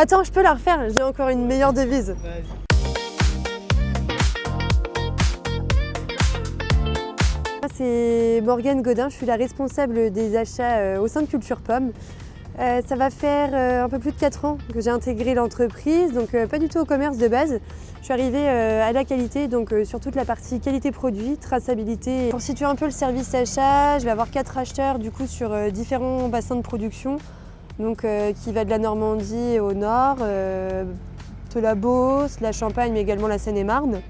Attends, je peux la refaire, j'ai encore une meilleure devise. Moi, c'est Morgane Godin, je suis la responsable des achats au sein de Culture Pomme. Ça va faire un peu plus de 4 ans que j'ai intégré l'entreprise, donc pas du tout au commerce de base. Je suis arrivée à la qualité, donc sur toute la partie qualité produit, traçabilité. Pour situer un peu le service achat, je vais avoir 4 acheteurs du coup sur différents bassins de production, donc qui va de la Normandie au nord, de la Beauce, la Champagne, mais également la Seine-et-Marne.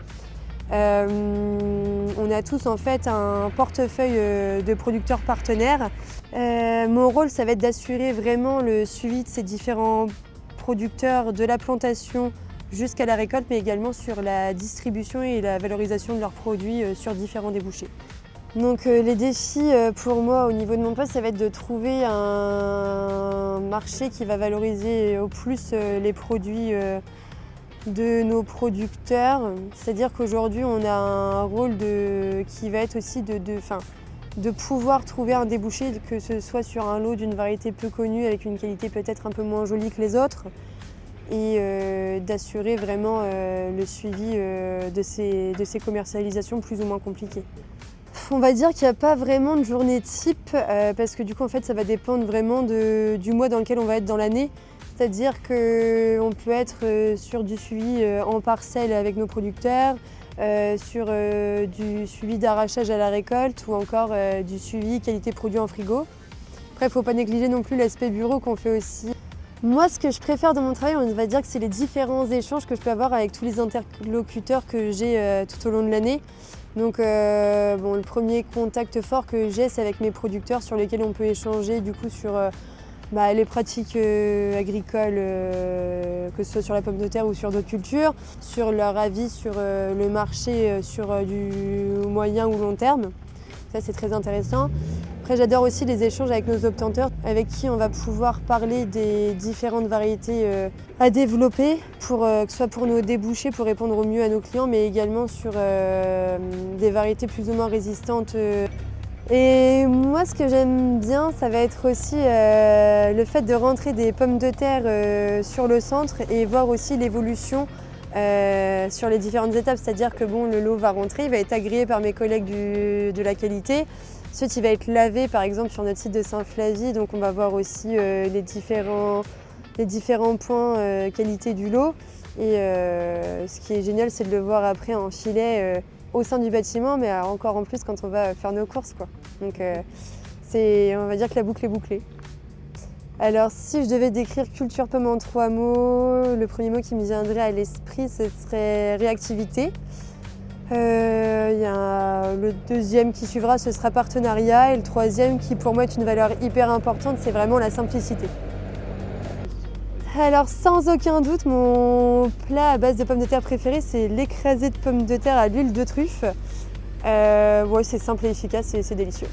On a tous en fait un portefeuille de producteurs partenaires. Mon rôle, ça va être d'assurer vraiment le suivi de ces différents producteurs de la plantation jusqu'à la récolte, mais également sur la distribution et la valorisation de leurs produits sur différents débouchés. Donc les défis pour moi au niveau de mon poste, ça va être de trouver un marché qui va valoriser au plus les produits de nos producteurs. C'est-à-dire qu'aujourd'hui, on a un rôle qui va être aussi de pouvoir trouver un débouché, que ce soit sur un lot d'une variété peu connue avec une qualité peut-être un peu moins jolie que les autres, et d'assurer vraiment le suivi de ces commercialisations plus ou moins compliquées. On va dire qu'il n'y a pas vraiment de journée type parce que du coup en fait ça va dépendre vraiment du mois dans lequel on va être dans l'année. C'est-à-dire qu'on peut être sur du suivi en parcelle avec nos producteurs, sur du suivi d'arrachage à la récolte ou encore du suivi qualité produit en frigo. Après, il ne faut pas négliger non plus l'aspect bureau qu'on fait aussi. Moi, ce que je préfère dans mon travail, on va dire que c'est les différents échanges que je peux avoir avec tous les interlocuteurs que j'ai tout au long de l'année. Donc le premier contact fort que j'ai, c'est avec mes producteurs sur lesquels on peut échanger du coup sur les pratiques agricoles, que ce soit sur la pomme de terre ou sur d'autres cultures, sur leur avis sur le marché sur du moyen ou long terme. Ça, c'est très intéressant. Après, j'adore aussi les échanges avec nos obtenteurs, avec qui on va pouvoir parler des différentes variétés à développer, que ce soit pour nos débouchés, pour répondre au mieux à nos clients, mais également sur des variétés plus ou moins résistantes. Et moi, ce que j'aime bien, ça va être aussi le fait de rentrer des pommes de terre sur le centre et voir aussi l'évolution sur les différentes étapes. C'est-à-dire que le lot va rentrer, il va être agréé par mes collègues de la qualité. Ensuite, il va être lavé, par exemple, sur notre site de Saint-Flavie. Donc, on va voir aussi les différents points qualité du lot. Et ce qui est génial, c'est de le voir après en filet au sein du bâtiment, mais encore en plus quand on va faire nos courses, quoi. Donc on va dire que la boucle est bouclée. Alors si je devais décrire Culture Pomme en 3 mots, le premier mot qui me viendrait à l'esprit, ce serait réactivité. Le deuxième qui suivra, ce sera partenariat, et le troisième qui pour moi est une valeur hyper importante, c'est vraiment la simplicité. Alors sans aucun doute, mon plat à base de pommes de terre préféré, c'est l'écrasé de pommes de terre à l'huile de truffe. C'est simple et efficace et c'est délicieux.